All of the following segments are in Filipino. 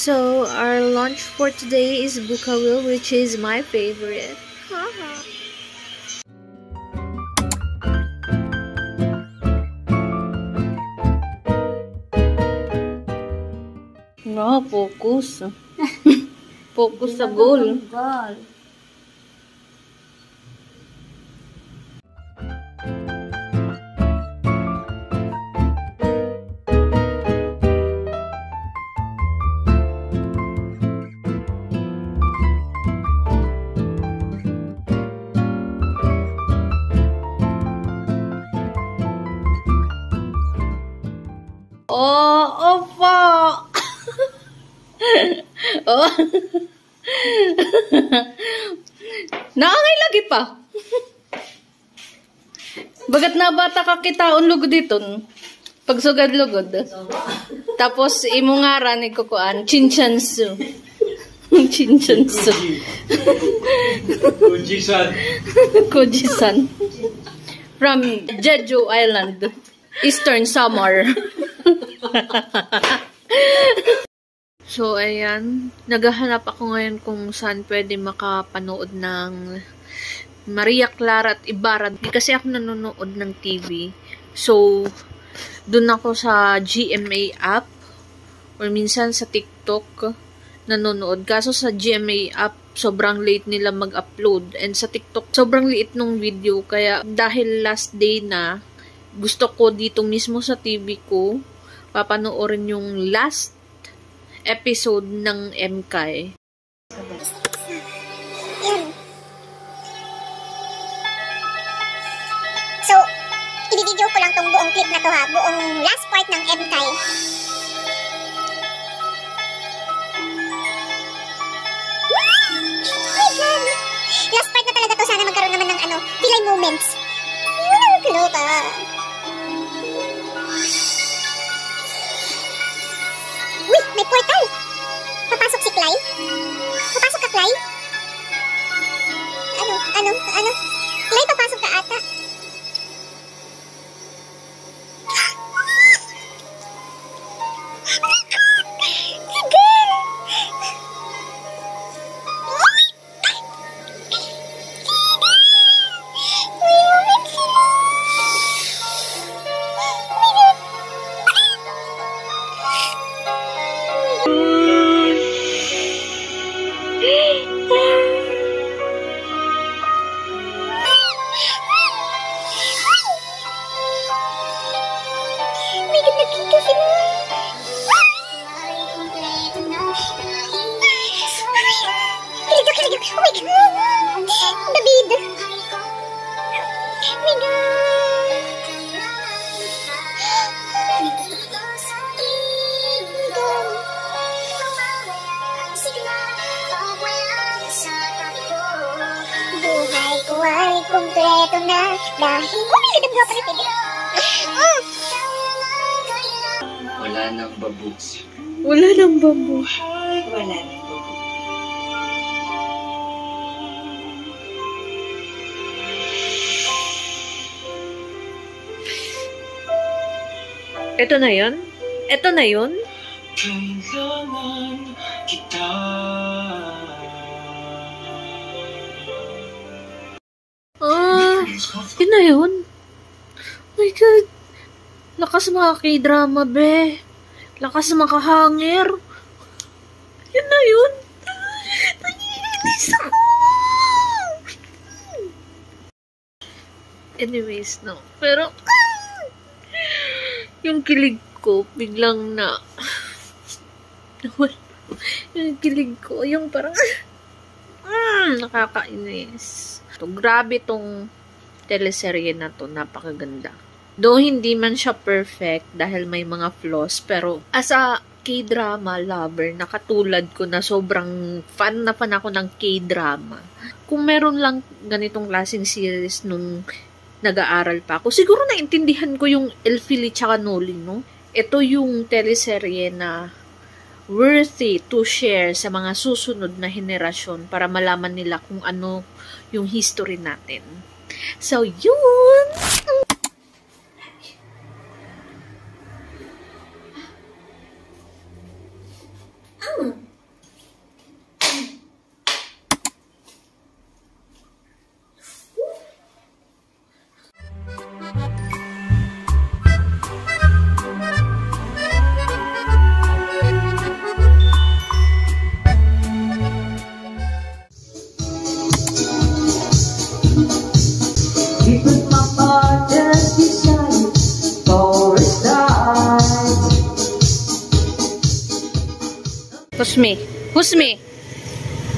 So, our lunch for today is bukawil, which is my favorite. No, focus. Focus sa goal. Oh, opo. Oh. Naangay lagi pa. Bagat na bata ka kita unlugod dito. Pagsugad-lugod. Tapos imo nga ni kukuan chinchansu. Chinchansu. Kujisan. Kujisan. From Jeju Island. Eastern Samar. So, ayan. Naghahanap ako ngayon kung saan pwede makapanood ng Maria Clara at Ibarra. Kasi ako nanonood ng TV. So, dun ako sa GMA app or minsan sa TikTok nanonood. Kaso sa GMA app, sobrang late nila mag-upload. And sa TikTok, sobrang liit nung video. Kaya dahil last day na, gusto ko dito mismo sa TV ko, papanoorin yung last episode ng MKay. So, i-video ko lang tong buong clip na to ha, buong last part ng MKay. My God! Last part na talaga to, sana magkaroon naman ng pilay moments. Walang kaloka. Uy, may portal! Papasok si Clay? Papasok ka, Clay? Ano? Clay, papasok ka ata. Buhay ko ay kumpleto na dahil umiligad nga pala pwede. Wala nang babu. Wala nang babu. Wala nang babu. Ito na yun? Ito na yun? Kailangan kita. Yun na yun? Oh my God. Lakas mga K-drama, be. Lakas makahangir. Yun na yun. Nanginis ako. Anyways, no. Pero, yung kilig ko, biglang na, yung kilig ko, yung parang, nakakainis. So, grabe tong teleserye na to, napakaganda. Though hindi man siya perfect dahil may mga flaws, pero as a K-drama lover, nakatulad ko na sobrang fan ako ng K-drama. Kung meron lang ganitong klaseng series nung nag-aaral pa ako, siguro naintindihan ko yung Elfili tsaka Noli, no? Ito yung teleserye na worthy to share sa mga susunod na henerasyon para malaman nila kung ano yung history natin. So, yun! Oh. Who's me? Who's me?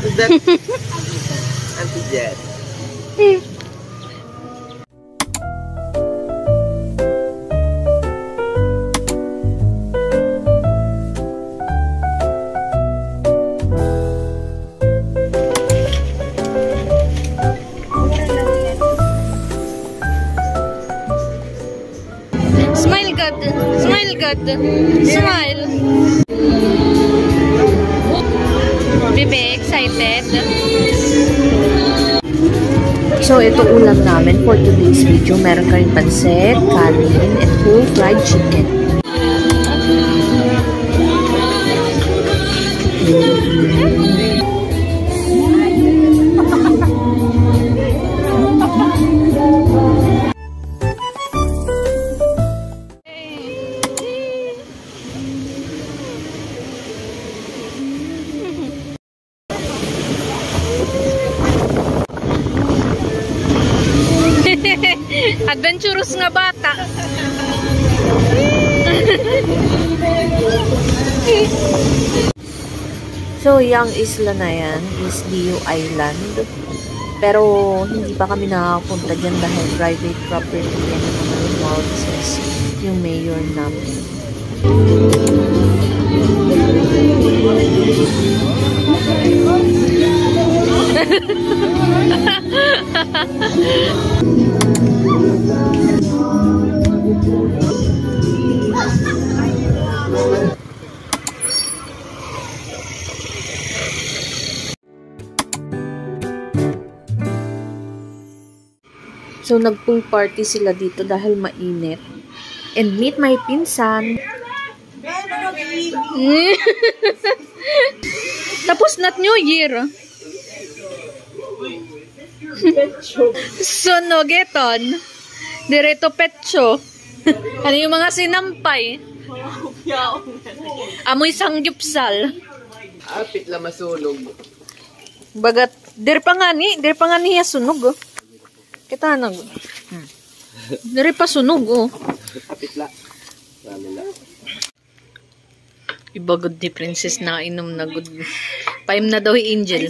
Who's that? Auntie Jet. Smile good. Smile good. Smile. Bebe, excited? So, ito ulam namin for today's video. Meron ka rin pansit, kanin, and whole fried chicken. Adventurous nga bata. So, yung isla na yan is Diu Island. Pero, hindi pa kami nakakapunta dyan dahil private property yan yung mga houses yung mayor namin. So, nag-pool party sila dito dahil mainit. And meet my pinsan. Tapos not New Year. Sunogeton. Direto petso. Ano yung mga sinampay? Amoy sanggipsal. Apit lang masunog. Bagat, dir pa nga ni sunog oh. Kita nag. Dire pa sunog oh. Apit lang. Iba good ni princess na inom na good. Paim na daw Angel.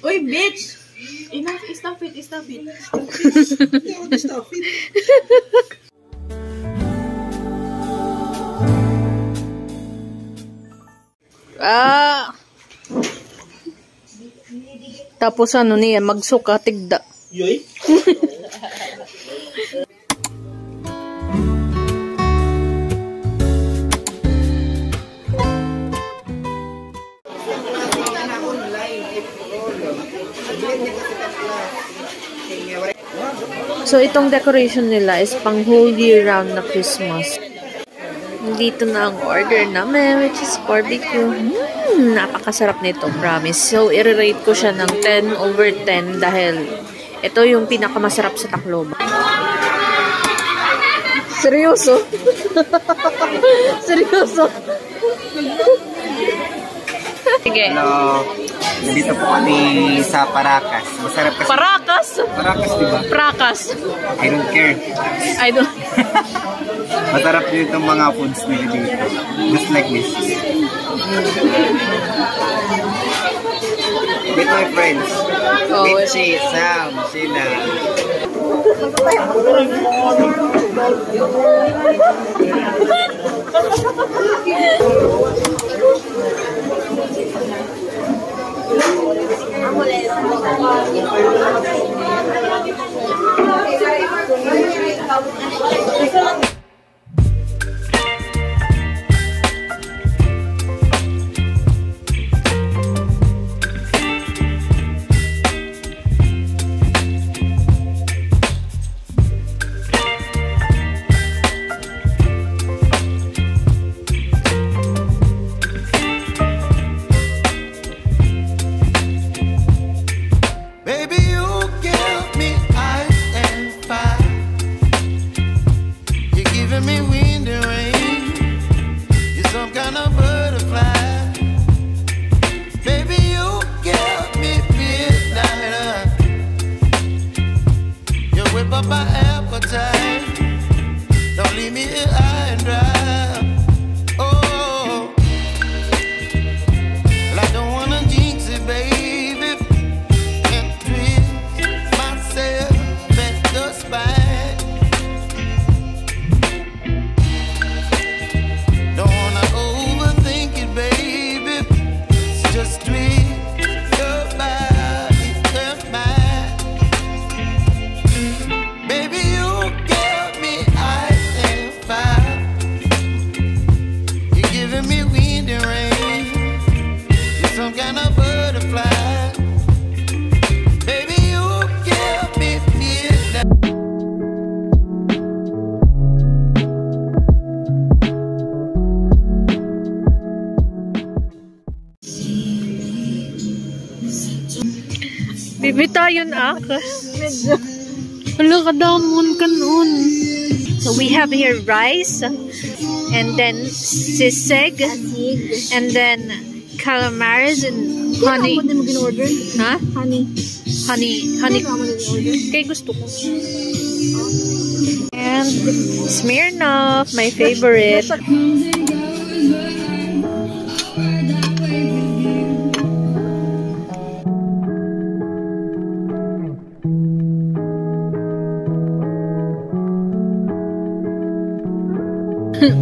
Uy, bitch! Enough, stop it, stop it. Stop it. Tapos ano niya, magsuka, tigda. Yoy? So, itong decoration nila is pang whole year round na Christmas. Dito na ang order namin, which is barbecue. Napakasarap nito, promise. So, i-rate ko siya ng 10/10 dahil ito yung pinakamasarap sa Tacloban. Seryoso? Seryoso? Sige. Hello. Nandito po kami sa Paracas. Masarap kasi. Paracas? Paracas, di ba? Prakas. I don't care. I don't... Masarap din itong mga foods nila dito. Just like this. With my friends. Oh, Mitchie, Sam, Sheila. Bibita yun akas. Wala ka damon kanon. So we have here rice, and then sisig, and then calamares and honey. Hindi mo gin-order? Ha? Honey. Honey. Kaya gusto ko. And Smirnoff, my favorite.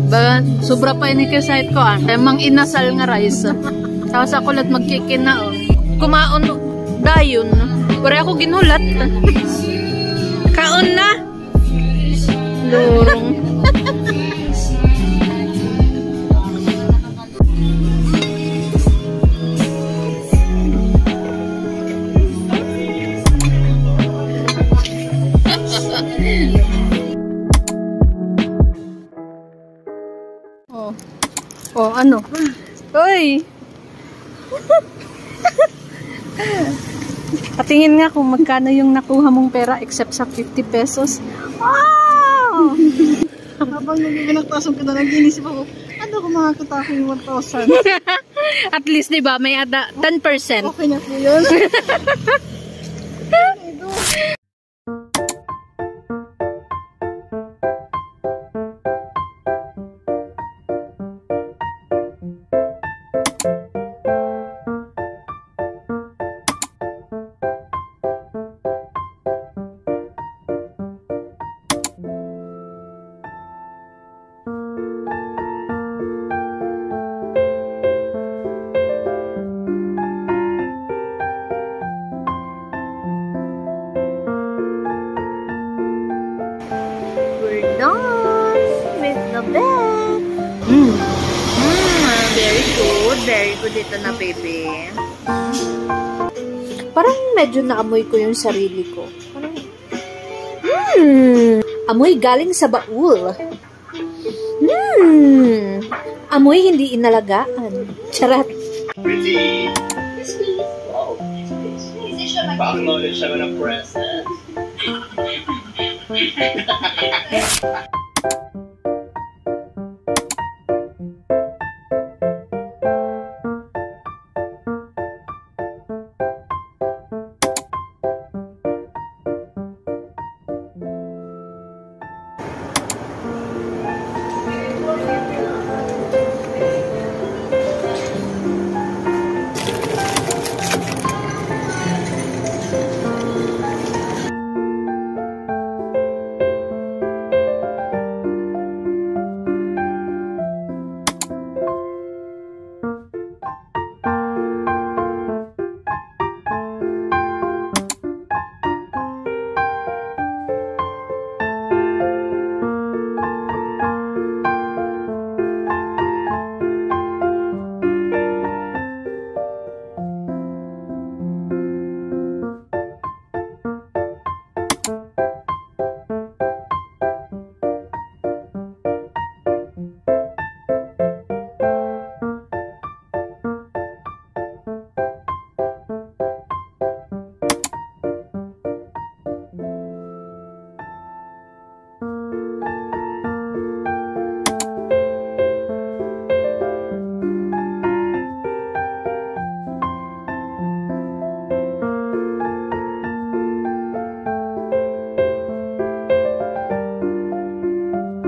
Ba, sobra pa ini kay site ko Emang inasal nga rice. Tapos ako lahat magkikina Kumaon dayon. Pero ako ginulat. Kaon na. Lurong. Oh, ano? Uy! Patingin nga kung magkano yung nakuha mong pera except sa 50 pesos. Wow! Habang nagpinagpasok ka na, nag-inisip ako, ano kung makakita ko yung 1,000? At least, di ba, may 10%. Okay na po yun. We're done with the bed. Very good. Very good ito na, baby. Parang medyo naamoy ko yung sarili ko. Parang, amoy galing sa baul. Amoy hindi inalagaan. Charat. Pretty. Paknooded siya ng present.